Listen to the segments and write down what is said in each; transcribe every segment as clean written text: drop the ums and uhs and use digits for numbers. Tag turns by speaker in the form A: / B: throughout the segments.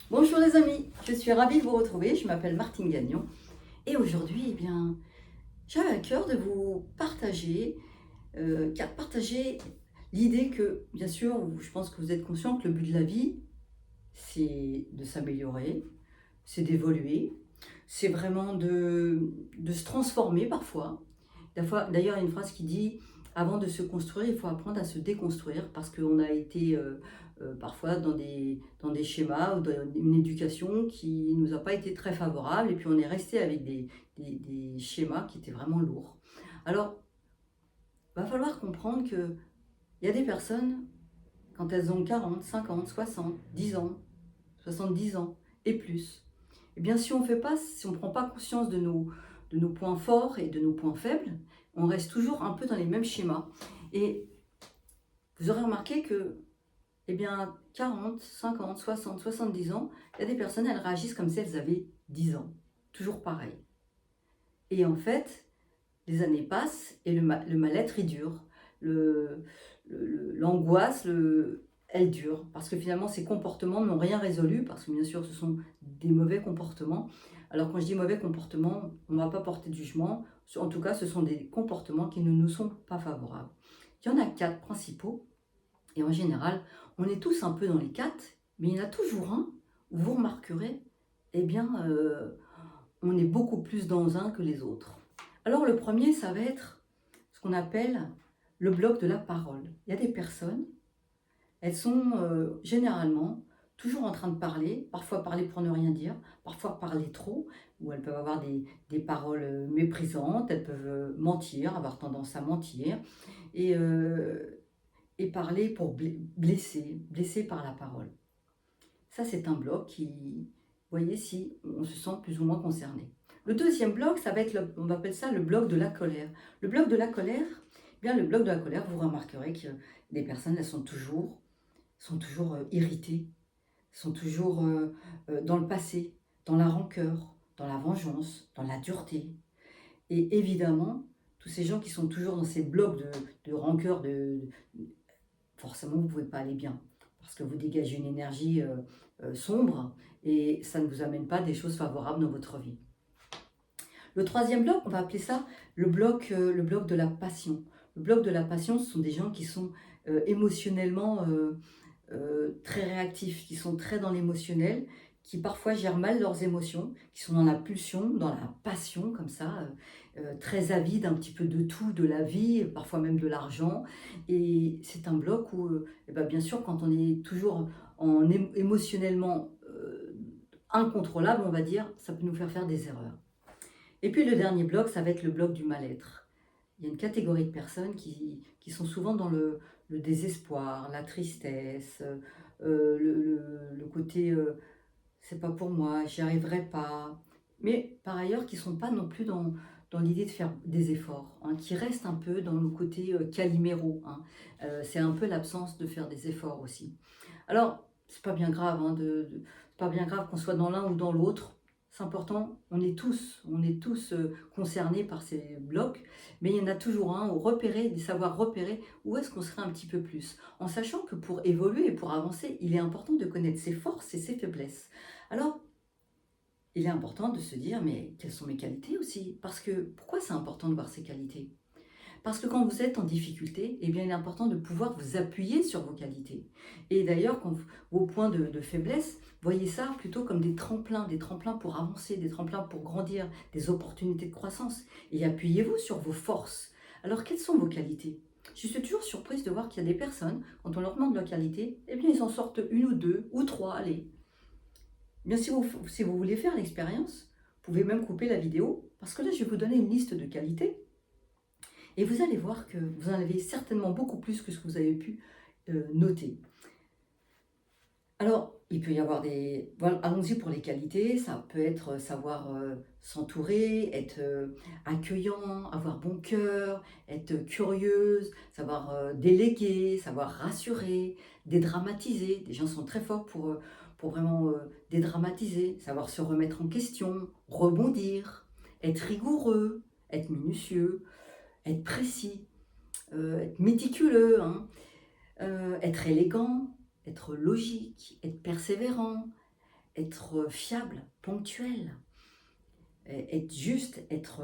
A: Bonjour les amis, je suis ravie de vous retrouver, je m'appelle Martine Gagnon et aujourd'hui, j'avais à cœur de vous partager l'idée que, bien sûr, je pense que vous êtes conscient que le but de la vie, c'est de s'améliorer, c'est d'évoluer, c'est vraiment de se transformer parfois. D'ailleurs, il y a une phrase qui dit, avant de se construire, il faut apprendre à se déconstruire parce qu'on a été parfois dans des schémas ou dans une éducation qui ne nous a pas été très favorable et puis on est resté avec des schémas qui étaient vraiment lourds. Alors, il va falloir comprendre qu'il y a des personnes, quand elles ont 40, 50, 60, 10 ans, 70 ans et plus, eh bien, si on fait pas, si on ne prend pas conscience de nos points forts et de nos points faibles, on reste toujours un peu dans les mêmes schémas. Et vous aurez remarqué que, 40, 50, 60, 70 ans, il y a des personnes, elles réagissent comme si elles avaient 10 ans. Toujours pareil. Et en fait, les années passent et le mal-être, il dure. L'angoisse, elle dure. Parce que finalement, ces comportements n'ont rien résolu, parce que bien sûr, ce sont des mauvais comportements. Alors quand je dis mauvais comportements, on ne va pas porter de jugement. En tout cas, ce sont des comportements qui ne nous sont pas favorables. Il y en a 4 principaux. Et en général, on est tous un peu dans les 4, mais il y en a toujours un où vous remarquerez, eh bien, on est beaucoup plus dans un que les autres. Alors le premier, ça va être ce qu'on appelle le bloc de la parole. Il y a des personnes, elles sont généralement toujours en train de parler, parfois parler pour ne rien dire, parfois parler trop, ou elles peuvent avoir des paroles méprisantes, elles peuvent mentir, avoir tendance à mentir, et, euh, et parler pour blesser par la parole. Ça, c'est un bloc qui, vous voyez, si on se sent plus ou moins concerné. Le deuxième bloc, ça va être, on appelle ça le bloc de la colère. Le bloc de la colère, le bloc de la colère, vous remarquerez que les personnes, elles sont toujours irritées, sont toujours dans le passé, dans la rancœur, dans la vengeance, dans la dureté. Et évidemment, tous ces gens qui sont toujours dans ces blocs de rancœur, forcément, vous ne pouvez pas aller bien. Parce que vous dégagez une énergie sombre et ça ne vous amène pas des choses favorables dans votre vie. Le troisième bloc, on va appeler ça le bloc de la passion. Le bloc de la passion, ce sont des gens qui sont émotionnellement très réactifs, qui sont très dans l'émotionnel, qui parfois gèrent mal leurs émotions, qui sont dans la pulsion, dans la passion, comme ça, très avides un petit peu de tout, de la vie, parfois même de l'argent. Et c'est un bloc où, bien sûr, quand on est toujours émotionnellement incontrôlable, on va dire, ça peut nous faire des erreurs. Et puis le dernier bloc, ça va être le bloc du mal-être. Il y a une catégorie de personnes qui sont souvent dans le désespoir, la tristesse, le côté c'est pas pour moi, j'y arriverai pas. Mais par ailleurs, qui sont pas non plus dans l'idée de faire des efforts, hein, qui restent un peu dans le côté caliméro. Hein. C'est un peu l'absence de faire des efforts aussi. Alors, c'est pas bien grave, c'est pas bien grave qu'on soit dans l'un ou dans l'autre. C'est important, on est tous concernés par ces blocs, mais il y en a toujours un, de savoir repérer où est-ce qu'on serait un petit peu plus. En sachant que pour évoluer et pour avancer, il est important de connaître ses forces et ses faiblesses. Alors, il est important de se dire, mais quelles sont mes qualités aussi? Parce que, pourquoi c'est important de voir ses qualités? Parce que quand vous êtes en difficulté, il est important de pouvoir vous appuyer sur vos qualités. Et d'ailleurs, vos points de faiblesse, voyez ça plutôt comme des tremplins pour avancer, des tremplins pour grandir, des opportunités de croissance. Et appuyez-vous sur vos forces. Alors, quelles sont vos qualités? Je suis toujours surprise de voir qu'il y a des personnes, quand on leur demande leurs qualités, ils en sortent une ou deux, ou trois, allez. Bien, si vous voulez faire l'expérience, vous pouvez même couper la vidéo, parce que là, je vais vous donner une liste de qualités. Et vous allez voir que vous en avez certainement beaucoup plus que ce que vous avez pu noter. Alors, il peut y avoir des... Voilà, allons-y pour les qualités. Ça peut être savoir s'entourer, être accueillant, avoir bon cœur, être curieuse, savoir déléguer, savoir rassurer, dédramatiser. Des gens sont très forts pour vraiment dédramatiser, savoir se remettre en question, rebondir, être rigoureux, être minutieux, être précis, être méticuleux, hein, être élégant, être logique, être persévérant, être fiable, ponctuel, être juste, être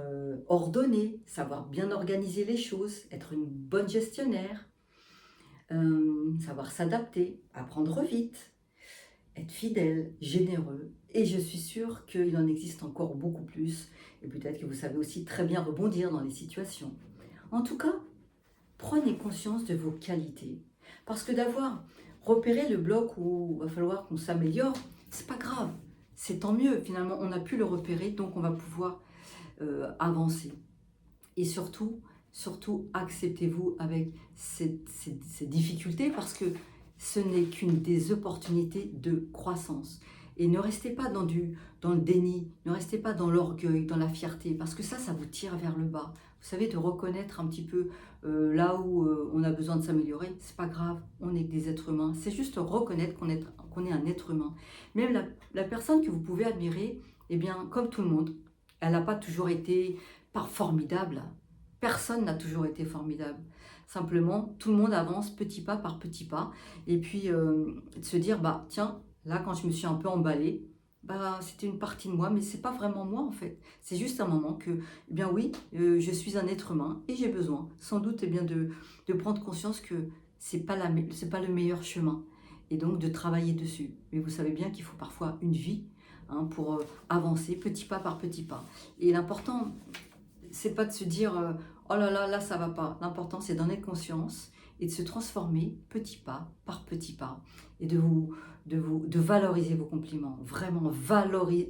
A: ordonné, savoir bien organiser les choses, être une bonne gestionnaire, savoir s'adapter, apprendre vite, être fidèle, généreux. Et je suis sûre qu'il en existe encore beaucoup plus. Et peut-être que vous savez aussi très bien rebondir dans les situations. En tout cas, prenez conscience de vos qualités. Parce que d'avoir repéré le bloc où il va falloir qu'on s'améliore, c'est pas grave. C'est tant mieux. Finalement, on a pu le repérer, donc on va pouvoir avancer. Et surtout, surtout, acceptez-vous avec ces difficultés parce que ce n'est qu'une des opportunités de croissance. Et ne restez pas dans le déni, ne restez pas dans l'orgueil, dans la fierté, parce que ça vous tire vers le bas. Vous savez, de reconnaître un petit peu là où on a besoin de s'améliorer, c'est pas grave, on est que des êtres humains. C'est juste reconnaître qu'on est un être humain. Même la personne que vous pouvez admirer, eh bien, comme tout le monde, elle n'a pas toujours été formidable. Personne n'a toujours été formidable. Simplement, tout le monde avance petit pas par petit pas. Et puis, de se dire, bah tiens, là, quand je me suis un peu emballée, bah, c'était une partie de moi, mais c'est pas vraiment moi en fait. C'est juste un moment que, eh bien oui, je suis un être humain et j'ai besoin, sans doute, eh bien, de prendre conscience que c'est pas le meilleur chemin. Et donc de travailler dessus. Mais vous savez bien qu'il faut parfois une vie pour avancer petit pas par petit pas. Et l'important, c'est pas de se dire oh là là, là ça va pas. L'important c'est d'en être conscience et de se transformer petit pas par petit pas et de valoriser vos compliments. Vraiment valorisez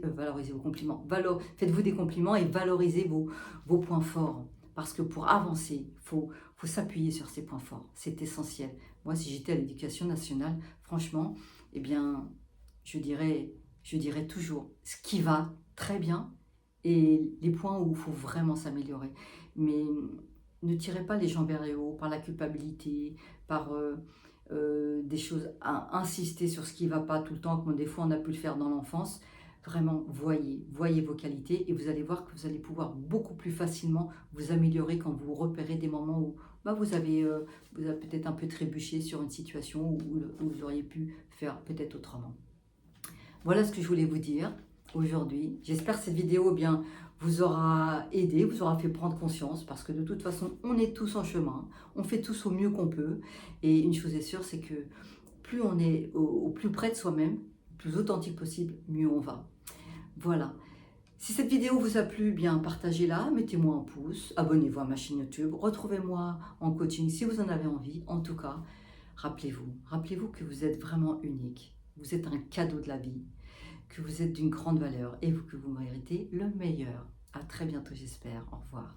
A: vos compliments. Faites-vous des compliments et valorisez vos points forts. Parce que pour avancer, faut s'appuyer sur ces points forts. C'est essentiel. Moi, si j'étais à l'éducation nationale, franchement, eh bien, je dirais toujours ce qui va très bien et les points où il faut vraiment s'améliorer. Mais ne tirez pas les gens vers le haut par la culpabilité, par des choses, insister sur ce qui ne va pas tout le temps, comme des fois on a pu le faire dans l'enfance. Vraiment, voyez vos qualités et vous allez voir que vous allez pouvoir beaucoup plus facilement vous améliorer quand vous repérez des moments où bah, vous avez peut-être un peu trébuché sur une situation où vous auriez pu faire peut-être autrement. Voilà ce que je voulais vous dire aujourd'hui. J'espère que cette vidéo vous aura aidé, vous aura fait prendre conscience parce que de toute façon, on est tous en chemin, on fait tous au mieux qu'on peut. Et une chose est sûre, c'est que plus on est au plus près de soi-même, plus authentique possible, mieux on va. Voilà. Si cette vidéo vous a plu, bien partagez-la, mettez-moi un pouce, abonnez-vous à ma chaîne YouTube, retrouvez-moi en coaching si vous en avez envie. En tout cas, rappelez-vous que vous êtes vraiment unique. Vous êtes un cadeau de la vie, que vous êtes d'une grande valeur et que vous méritez le meilleur. À très bientôt, j'espère. Au revoir.